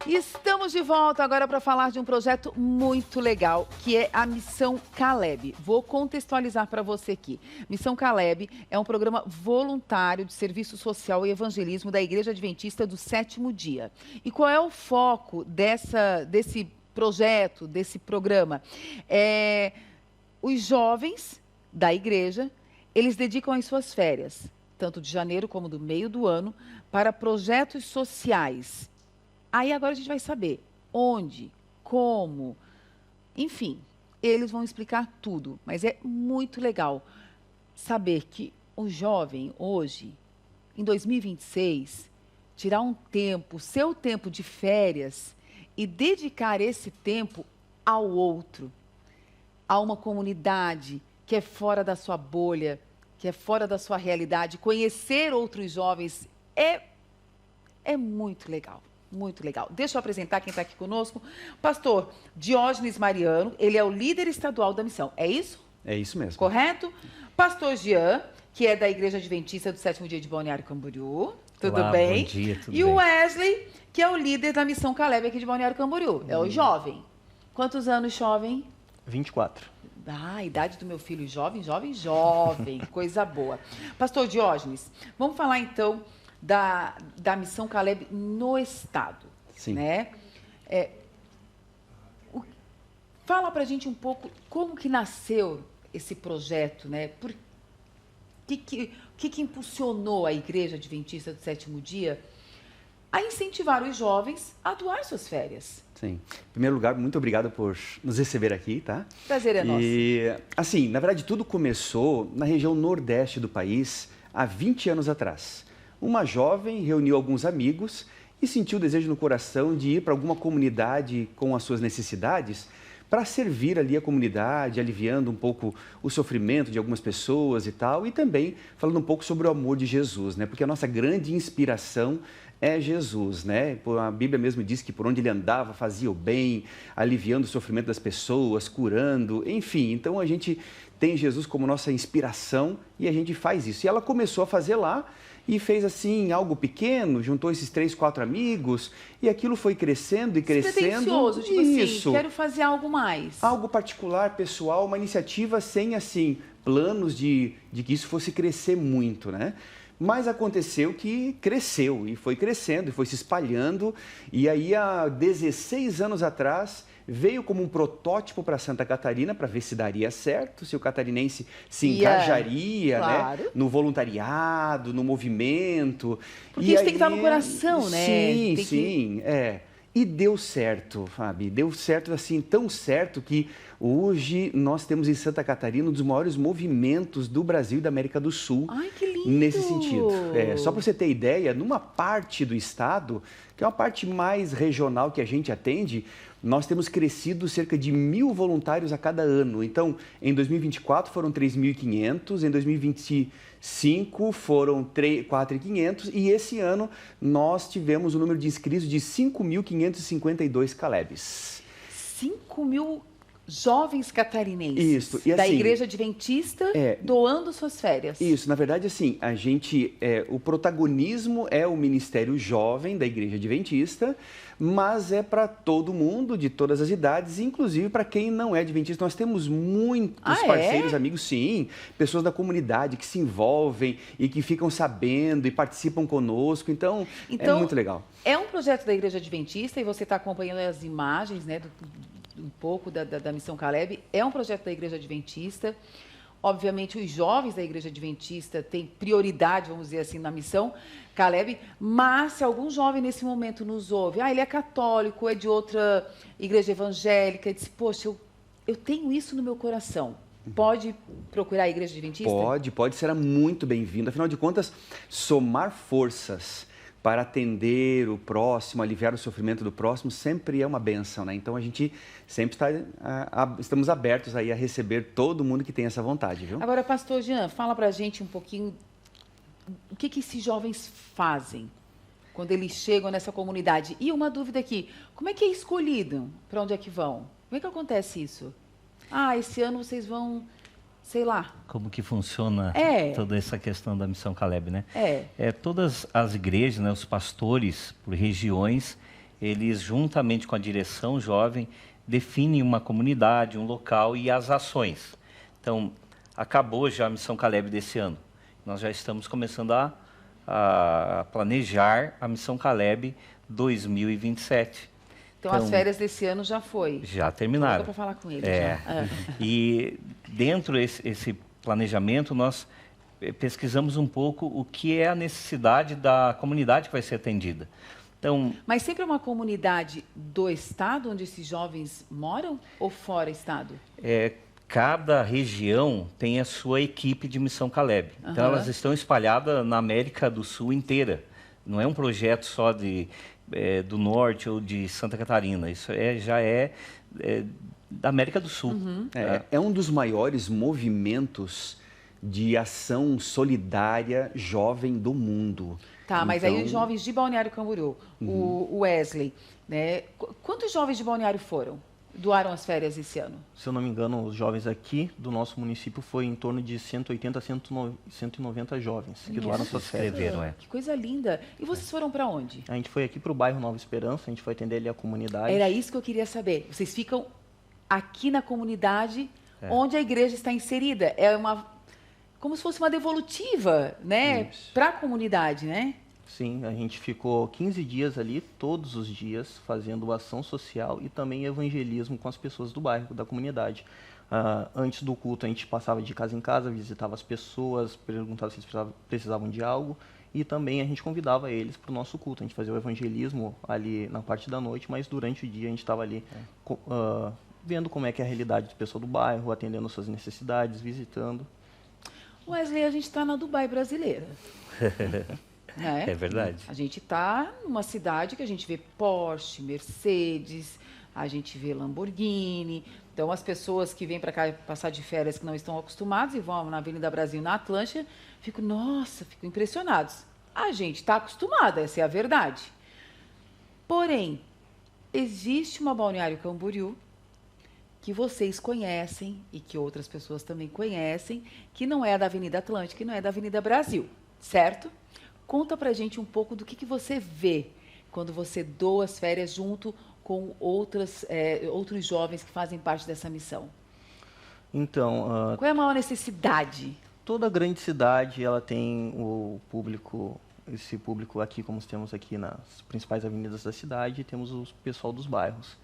Estamos de volta agora para falar de um projeto muito legal, que é a Missão Caleb. Vou contextualizar para você aqui. Missão Caleb é um programa voluntário de serviço social e evangelismo da Igreja Adventista do Sétimo Dia. E qual é o foco desse projeto, desse programa? Os jovens da igreja, eles dedicam as suas férias, tanto de janeiro como do meio do ano, para projetos sociais. Aí agora a gente vai saber onde, como, enfim, eles vão explicar tudo. Mas é muito legal saber que o jovem hoje, em 2026, tirar um tempo, seu tempo de férias e dedicar esse tempo ao outro, a uma comunidade que é fora da sua bolha, que é fora da sua realidade. Conhecer outros jovens é muito legal. Muito legal. Deixa eu apresentar quem está aqui conosco. Pastor Diógenes Mariano, ele é o líder estadual da missão. É isso? É isso mesmo. Correto? Pastor Jean, que é da Igreja Adventista do Sétimo Dia de Balneário Camboriú. Tudo Olá, bem? Bom dia, tudo e bem. o Wesley, que é o líder da Missão Caleb aqui de Balneário Camboriú. É o jovem. Quantos anos, jovem? 24. Ah, a idade do meu filho, jovem. Coisa boa. Pastor Diógenes, vamos falar então da Missão Caleb no estado. Sim. Né? Fala pra gente um pouco como que nasceu esse projeto, né? O que impulsionou a Igreja Adventista do Sétimo Dia a incentivar os jovens a doar suas férias? Sim. Em primeiro lugar, muito obrigado por nos receber aqui, tá? Prazer é nosso. E, assim, na verdade, tudo começou na região nordeste do país há 20 anos atrás. Uma jovem reuniu alguns amigos e sentiu o desejo no coração de ir para alguma comunidade com as suas necessidades para servir ali a comunidade, aliviando um pouco o sofrimento de algumas pessoas e tal, e também falando um pouco sobre o amor de Jesus, né? Porque a nossa grande inspiração é Jesus, né? A Bíblia mesmo diz que por onde ele andava fazia o bem, aliviando o sofrimento das pessoas, curando, enfim. Então a gente tem Jesus como nossa inspiração e a gente faz isso. E ela começou a fazer lá e fez assim algo pequeno, juntou esses 3, 4 amigos e aquilo foi crescendo e crescendo. Despretensioso, tipo isso. assim, quero fazer algo mais. Algo particular, pessoal, uma iniciativa sem assim planos de que isso fosse crescer muito, né? Mas aconteceu que cresceu e foi crescendo e foi se espalhando. E aí, há 16 anos atrás, veio como um protótipo para Santa Catarina para ver se daria certo, se o catarinense se engajaria, claro, né, no voluntariado, no movimento. Porque isso tem que estar no coração, né? Sim. E deu certo, Fabi, deu certo assim, tão certo que hoje nós temos em Santa Catarina um dos maiores movimentos do Brasil e da América do Sul. Ai, que lindo! Nesse sentido. Só para você ter ideia, numa parte do estado, que é uma parte mais regional que a gente atende, nós temos crescido cerca de 1.000 voluntários a cada ano. Então, em 2024 foram 3.500, em 2025 foram 4.500 e esse ano nós tivemos o número de inscritos de 5.552 Calebs. 5.000 jovens catarinenses. Isso. E, assim, da Igreja Adventista doando suas férias. Isso, na verdade, assim, a gente, o protagonismo é o Ministério Jovem da Igreja Adventista, mas é para todo mundo, de todas as idades, inclusive para quem não é adventista. Nós temos muitos parceiros, amigos, sim, pessoas da comunidade que se envolvem e que ficam sabendo e participam conosco, então é muito legal. É um projeto da Igreja Adventista e você está acompanhando as imagens, né, um pouco da Missão Caleb. É um projeto da Igreja Adventista. Obviamente, os jovens da Igreja Adventista têm prioridade, vamos dizer assim, na Missão Caleb, mas se algum jovem nesse momento nos ouve, ele é católico, é de outra igreja evangélica, e diz, poxa, eu tenho isso no meu coração. Pode procurar a Igreja Adventista? Pode, será muito bem-vindo. Afinal de contas, somar forças para atender o próximo, aliviar o sofrimento do próximo, sempre é uma bênção, né? Então, a gente sempre estamos abertos aí a receber todo mundo que tem essa vontade, viu? Agora, pastor Jean, fala pra gente um pouquinho o que esses jovens fazem quando eles chegam nessa comunidade. E uma dúvida aqui, como é que é escolhido? Para onde é que vão? Como é que acontece isso? Esse ano vocês vão... sei lá. Como que funciona toda essa questão da Missão Caleb, né? Todas as igrejas, né, os pastores por regiões, eles, juntamente com a direção jovem, definem uma comunidade, um local e as ações. Então, acabou já a Missão Caleb desse ano. Nós já estamos começando a planejar a Missão Caleb 2027. Então, as férias desse ano já foi? Já terminaram. Para falar com ele. E dentro desse planejamento, nós pesquisamos um pouco o que é a necessidade da comunidade que vai ser atendida. Então, mas sempre é uma comunidade do estado onde esses jovens moram ou fora estado? Cada região tem a sua equipe de Missão Caleb. Então, elas estão espalhadas na América do Sul inteira. Não é um projeto só do Norte ou de Santa Catarina. Isso já é da América do Sul. É um dos maiores movimentos de ação solidária jovem do mundo. Tá, mas aí os jovens de Balneário Camboriú, o Wesley, né? Quantos jovens de Balneário doaram as férias esse ano? Se eu não me engano, os jovens aqui do nosso município foi em torno de 180 a 190 jovens que doaram suas férias. Que coisa linda. E vocês foram para onde? A gente foi aqui para o bairro Nova Esperança, a gente foi atender ali a comunidade. Era isso que eu queria saber. Vocês ficam aqui na comunidade onde a igreja está inserida. Como se fosse uma devolutiva, né, para a comunidade, né? Sim, a gente ficou 15 dias ali, todos os dias, fazendo ação social e também evangelismo com as pessoas do bairro, da comunidade. Antes do culto, a gente passava de casa em casa, visitava as pessoas, perguntava se eles precisavam de algo e também a gente convidava eles para o nosso culto. A gente fazia o evangelismo ali na parte da noite, mas durante o dia a gente estava ali vendo como é que é a realidade do pessoal do bairro, atendendo suas necessidades, visitando. Wesley, a gente está na Dubai brasileira. É verdade. A gente está numa cidade que a gente vê Porsche, Mercedes, a gente vê Lamborghini. Então, as pessoas que vêm para cá passar de férias que não estão acostumadas e vão na Avenida Brasil, na Atlântica, ficam impressionados. A gente está acostumada, essa é a verdade. Porém, existe uma Balneário Camboriú que vocês conhecem e que outras pessoas também conhecem, que não é da Avenida Atlântica, que não é da Avenida Brasil, certo? Conta pra gente um pouco do que você vê quando você doa as férias junto com outros jovens que fazem parte dessa missão. Então, qual é a maior necessidade? Toda grande cidade ela tem esse público aqui, como temos aqui nas principais avenidas da cidade, temos o pessoal dos bairros.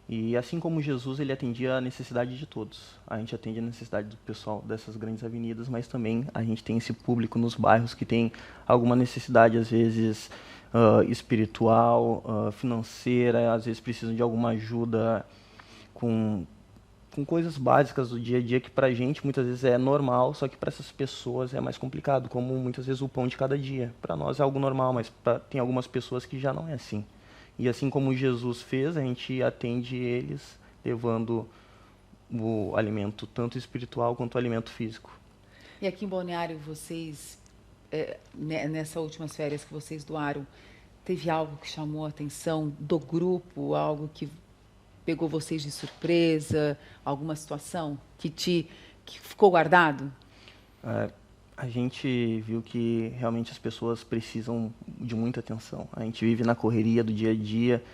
E assim como Jesus, ele atendia a necessidade de todos. A gente atende a necessidade do pessoal dessas grandes avenidas, mas também a gente tem esse público nos bairros que tem alguma necessidade, às vezes, espiritual, financeira, às vezes precisam de alguma ajuda com coisas básicas do dia a dia que para a gente muitas vezes é normal, só que para essas pessoas é mais complicado, como muitas vezes o pão de cada dia. Para nós é algo normal, mas tem algumas pessoas que já não é assim. E assim como Jesus fez, a gente atende eles levando o alimento tanto espiritual quanto o alimento físico. E aqui em Balneário, vocês, nessas últimas férias que vocês doaram, teve algo que chamou a atenção do grupo, algo que pegou vocês de surpresa, alguma situação que ficou guardado? A gente viu que realmente as pessoas precisam de muita atenção. A gente vive na correria do dia a dia.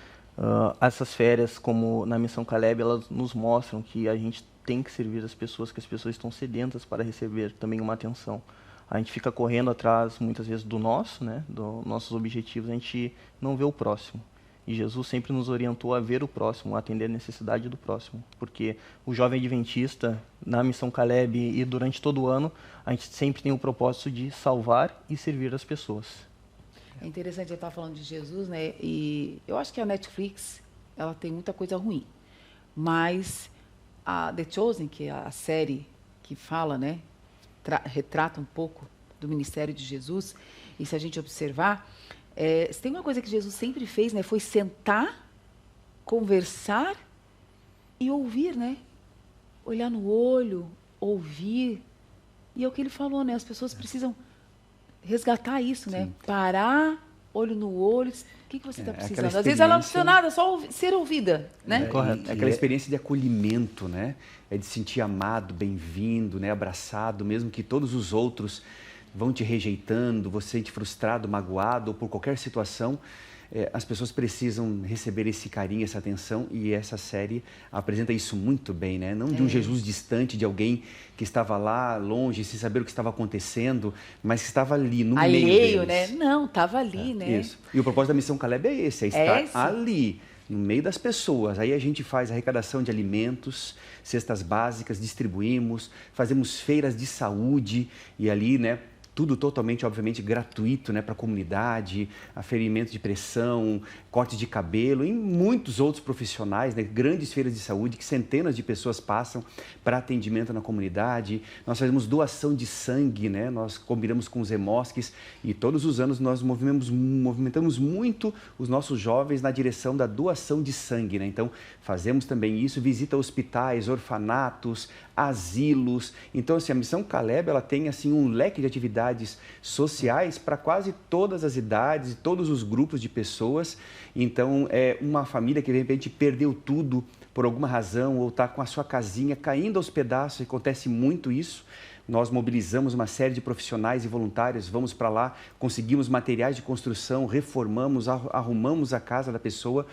Essas férias, como na Missão Caleb, elas nos mostram que a gente tem que servir as pessoas, que as pessoas estão sedentas para receber também uma atenção. A gente fica correndo atrás, muitas vezes, do nosso, né, dos nossos objetivos, a gente não vê o próximo. E Jesus sempre nos orientou a ver o próximo, a atender a necessidade do próximo. Porque o jovem adventista, na Missão Caleb e durante todo o ano, a gente sempre tem o propósito de salvar e servir as pessoas. É interessante eu estar falando de Jesus, né? E eu acho que a Netflix, ela tem muita coisa ruim. Mas a The Chosen, que é a série que fala, né? Retrata um pouco do ministério de Jesus. E se a gente observar... se tem uma coisa que Jesus sempre fez, né? Foi sentar, conversar e ouvir, né? Olhar no olho, ouvir. E é o que ele falou, né? As pessoas precisam resgatar isso, né? Parar, olho no olho. O que você está precisando? Às vezes ela não precisa nada, só ser ouvida, né? Correto. É aquela experiência de acolhimento, né? É de sentir amado, bem-vindo, né? Abraçado, mesmo que todos os outros vão te rejeitando, você se sente frustrado, magoado ou por qualquer situação, as pessoas precisam receber esse carinho, essa atenção, e essa série apresenta isso muito bem, né? Não de um Jesus distante, de alguém que estava lá longe, sem saber o que estava acontecendo, mas que estava ali, no meio Alheio, deles. né? Não, estava ali, né? Isso. E o propósito da Missão Caleb é esse, é estar ali, no meio das pessoas. Aí a gente faz arrecadação de alimentos, cestas básicas, distribuímos, fazemos feiras de saúde e ali, né, tudo totalmente, obviamente, gratuito, né, para a comunidade, aferimento de pressão, cortes de cabelo e muitos outros profissionais, né, grandes feiras de saúde que centenas de pessoas passam para atendimento na comunidade. Nós fazemos doação de sangue, né, nós combinamos com os Hemosques e todos os anos nós movimentamos muito os nossos jovens na direção da doação de sangue, né? Então, fazemos também isso, visita hospitais, orfanatos, asilos. Então, assim, a Missão Caleb, ela tem assim um leque de atividades sociais para quase todas as idades e todos os grupos de pessoas. Então, é uma família que de repente perdeu tudo por alguma razão ou está com a sua casinha caindo aos pedaços, acontece muito isso. Nós mobilizamos uma série de profissionais e voluntários, vamos para lá, conseguimos materiais de construção, reformamos, arrumamos a casa da pessoa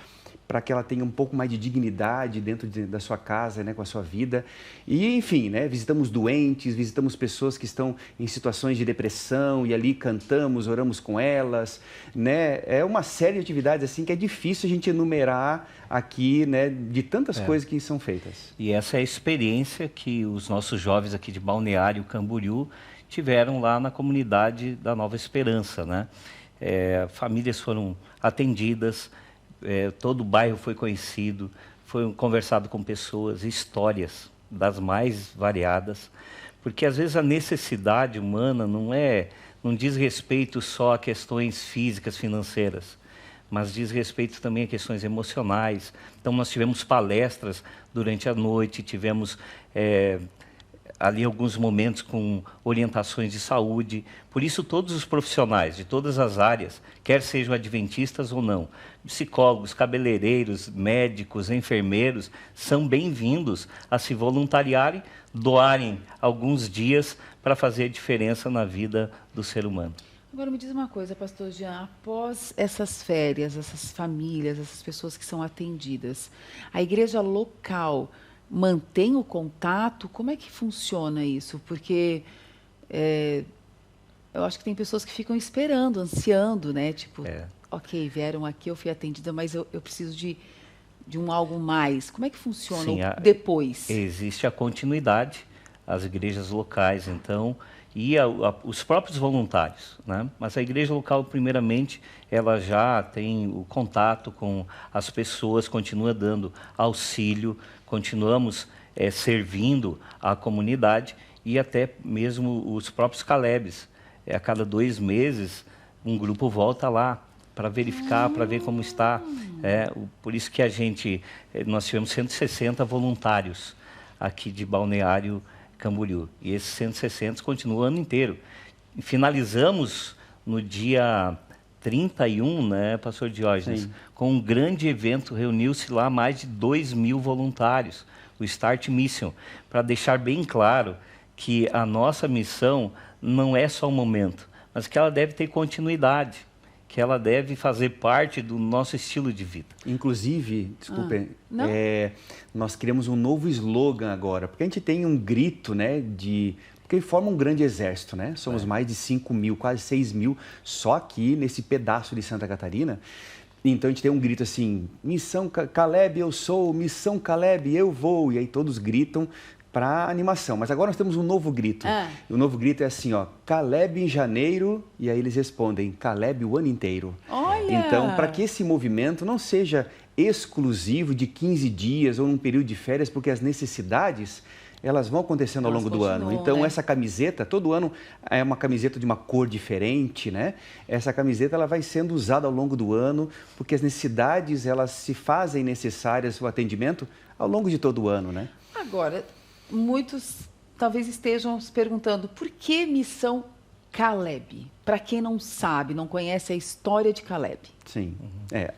para que ela tenha um pouco mais de dignidade dentro da sua casa, né, com a sua vida. E, enfim, né, visitamos doentes, visitamos pessoas que estão em situações de depressão e ali cantamos, oramos com elas, né? É uma série de atividades assim que é difícil a gente enumerar aqui, né, de tantas coisas que são feitas. E essa é a experiência que os nossos jovens aqui de Balneário Camboriú tiveram lá na comunidade da Nova Esperança, né? Famílias foram atendidas, todo o bairro foi conhecido, foi conversado com pessoas, histórias das mais variadas, porque às vezes a necessidade humana não diz respeito só a questões físicas, financeiras, mas diz respeito também a questões emocionais. Então nós tivemos palestras durante a noite, tivemos ali alguns momentos com orientações de saúde. Por isso todos os profissionais de todas as áreas, quer sejam adventistas ou não, psicólogos, cabeleireiros, médicos, enfermeiros, são bem-vindos a se voluntariarem, doarem alguns dias para fazer a diferença na vida do ser humano. Agora me diz uma coisa, pastor Jean, após essas férias, essas famílias, essas pessoas que são atendidas, a igreja local mantém o contato? Como é que funciona isso? Porque eu acho que tem pessoas que ficam esperando, ansiando, né? Tipo, ok, vieram aqui, eu fui atendida, mas eu preciso de algo mais. Como é que funciona depois? Existe a continuidade, as igrejas locais, então, e os próprios voluntários, né? Mas a igreja local, primeiramente, ela já tem o contato com as pessoas, continua dando auxílio, continuamos servindo a comunidade e até mesmo os próprios Calebs. A cada 2 meses, um grupo volta lá para verificar, para ver como está. Por isso que nós tivemos 160 voluntários aqui de Balneário Camboriú. E esses 160 continuam o ano inteiro. Finalizamos no dia 31, né, pastor Diógenes, Sim. com um grande evento, reuniu-se lá mais de 2.000 voluntários, o Start Mission, para deixar bem claro que a nossa missão não é só um momento, mas que ela deve ter continuidade, que ela deve fazer parte do nosso estilo de vida. Inclusive, desculpe, nós criamos um novo slogan agora, porque a gente tem um grito, né, porque forma um grande exército, né? Somos mais de 5.000, quase 6.000, só aqui nesse pedaço de Santa Catarina. Então a gente tem um grito assim, Missão Caleb eu sou, Missão Caleb eu vou, e aí todos gritam para animação. Mas agora nós temos um novo grito. E o novo grito é assim, ó, Caleb em janeiro, e aí eles respondem, Caleb o ano inteiro. Olha! Então, para que esse movimento não seja exclusivo de 15 dias ou num período de férias, porque as necessidades, elas vão acontecendo ao longo do ano. Então, essa camiseta, todo ano é uma camiseta de uma cor diferente, né? Essa camiseta, ela vai sendo usada ao longo do ano, porque as necessidades, elas se fazem necessárias, o atendimento, ao longo de todo o ano, né? Agora, muitos talvez estejam se perguntando, por que Missão Caleb. Para quem não sabe, não conhece a história de Caleb. Sim.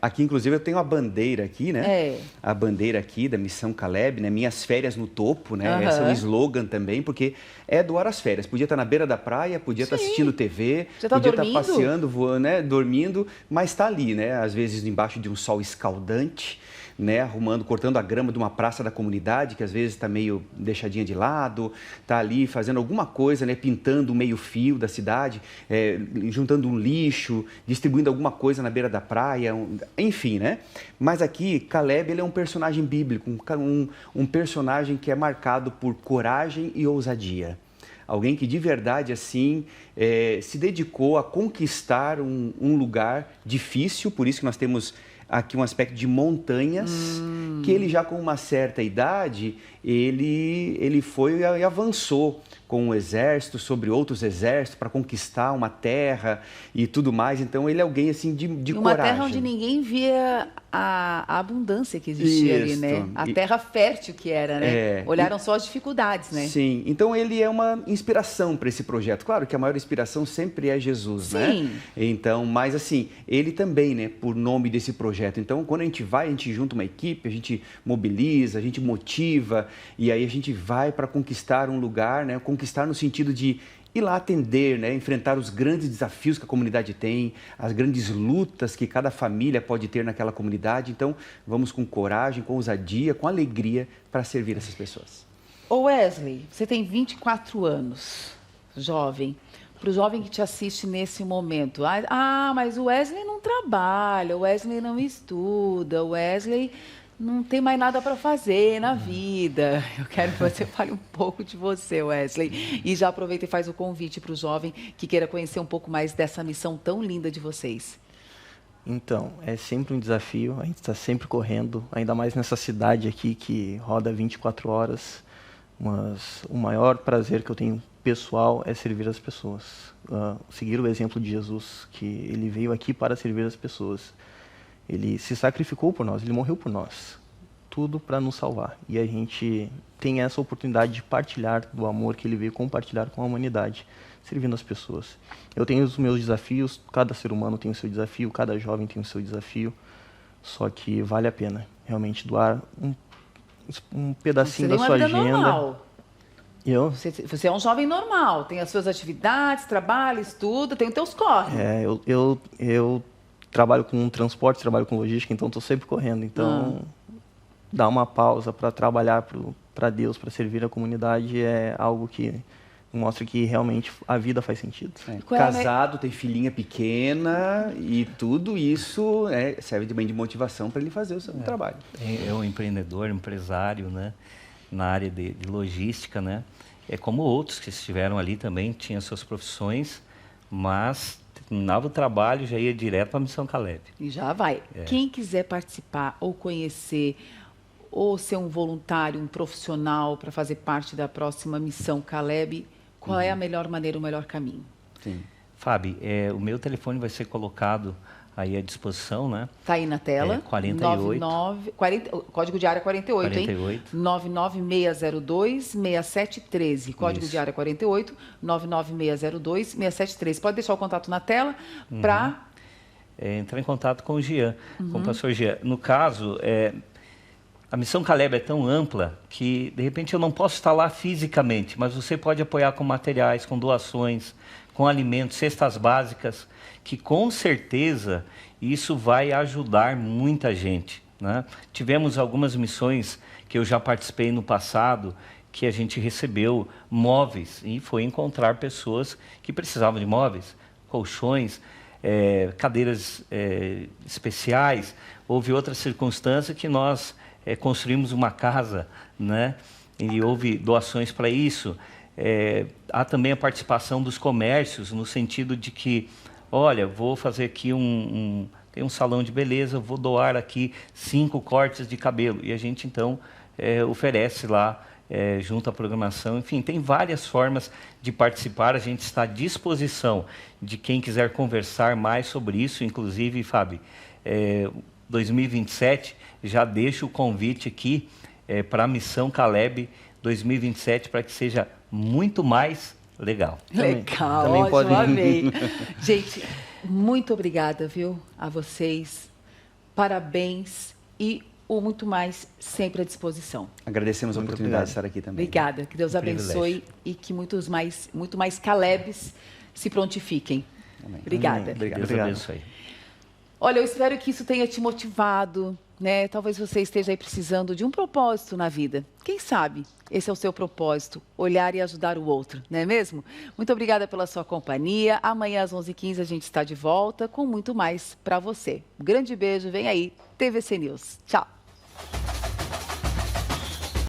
Aqui, inclusive, eu tenho a bandeira aqui, né? A bandeira aqui da Missão Caleb, né? Minhas férias no topo, né? Esse é um slogan também, porque é doar as férias. Podia estar na beira da praia, podia estar assistindo TV, podia estar passeando, voando, né? Dormindo, mas está ali, né? Às vezes embaixo de um sol escaldante, né, cortando a grama de uma praça da comunidade, que às vezes está meio deixadinha de lado, está ali fazendo alguma coisa, né, pintando o meio-fio da cidade, juntando um lixo, distribuindo alguma coisa na beira da praia, enfim, né? Mas aqui, Caleb, ele é um personagem bíblico, um personagem que é marcado por coragem e ousadia. Alguém que de verdade, assim, se dedicou a conquistar um lugar difícil, por isso que nós temos aqui um aspecto de montanhas, que ele já com uma certa idade, ele foi e avançou com um exército sobre outros exércitos para conquistar uma terra e tudo mais. Então, ele é alguém assim de coragem. Uma terra onde ninguém via a abundância que existia ali, né? A terra fértil que era, né? Olharam só as dificuldades, né? Sim. Então, ele é uma inspiração para esse projeto. Claro que a maior inspiração sempre é Jesus, né? Então, mas assim, ele também, né? Por nome desse projeto. Então, quando a gente vai, a gente junta uma equipe, a gente mobiliza, a gente motiva e aí a gente vai para conquistar um lugar, né? Conquistar no sentido de ir lá atender, né? Enfrentar os grandes desafios que a comunidade tem, as grandes lutas que cada família pode ter naquela comunidade. Então, vamos com coragem, com ousadia, com alegria para servir essas pessoas. Ô Wesley, você tem 24 anos, jovem. Para o jovem que te assiste nesse momento, mas o Wesley não trabalha, o Wesley não estuda, o Wesley não tem mais nada para fazer na vida. Eu quero que você fale um pouco de você, Wesley. E já aproveita e faz o convite para o jovem que queira conhecer um pouco mais dessa missão tão linda de vocês. Então, é sempre um desafio, a gente está sempre correndo, ainda mais nessa cidade aqui que roda 24 horas. Mas o maior prazer que eu tenho pessoal é servir as pessoas. Seguir o exemplo de Jesus, que ele veio aqui para servir as pessoas. Ele se sacrificou por nós, ele morreu por nós. Tudo para nos salvar. E a gente tem essa oportunidade de partilhar do amor que ele veio compartilhar com a humanidade, servindo as pessoas. Eu tenho os meus desafios, cada ser humano tem o seu desafio, cada jovem tem o seu desafio. Só que vale a pena realmente doar um pedacinho da sua agenda. Normal. Eu? Você é um jovem normal, tem as suas atividades, trabalha, estuda, tem os teus corres. Eu trabalho com transporte, trabalho com logística, então estou sempre correndo. Então, dar uma pausa para trabalhar para Deus, para servir a comunidade, é algo que mostra que realmente a vida faz sentido. Casado, tem filhinha pequena e tudo isso serve também de motivação para ele fazer o seu trabalho. É um empreendedor, empresário, né? Na área de logística, né? É como outros que estiveram ali também, tinham suas profissões, mas terminava o trabalho, já ia direto para a Missão Caleb. E já vai. Quem quiser participar ou conhecer, ou ser um voluntário, um profissional para fazer parte da próxima Missão Caleb, qual é a melhor maneira, o melhor caminho? Sim. Fábio, o meu telefone vai ser colocado aí à disposição, né? Tá aí na tela. 48. Código de área 48, 48. hein? 99602-6713. Código de área 48, 99602-6713. Pode deixar o contato na tela para... entrar em contato com o Jean, com o pastor Jean. No caso, a Missão Caleb é tão ampla que, de repente, eu não posso estar lá fisicamente, mas você pode apoiar com materiais, com doações, com alimentos, cestas básicas, que com certeza isso vai ajudar muita gente, né? Tivemos algumas missões que eu já participei no passado, que a gente recebeu móveis e foi encontrar pessoas que precisavam de móveis, colchões, cadeiras especiais. Houve outra circunstância que nós construímos uma casa, né? E houve doações para isso. Há também a participação dos comércios, no sentido de que, olha, vou fazer aqui tem um salão de beleza, vou doar aqui 5 cortes de cabelo. E a gente, então, oferece lá, junto à programação. Enfim, tem várias formas de participar. A gente está à disposição de quem quiser conversar mais sobre isso. Inclusive, Fábio, 2027, já deixo o convite aqui para a Missão Caleb 2027, para que seja muito mais Legal. Legal, Também ótimo, podem- amei. Gente, muito obrigada, viu, a vocês. Parabéns e o muito mais sempre à disposição. Agradecemos a Muito oportunidade obrigado. de estar aqui também. Obrigada, que Deus Um abençoe e que muito mais Calebs se prontifiquem. Amém. Obrigada. Amém. Deus Obrigado. abençoe. Olha, eu espero que isso tenha te motivado, né? Talvez você esteja aí precisando de um propósito na vida. Quem sabe esse é o seu propósito, olhar e ajudar o outro, não é mesmo? Muito obrigada pela sua companhia. Amanhã às 11h15 a gente está de volta com muito mais para você. Um grande beijo, vem aí, TVC News. Tchau.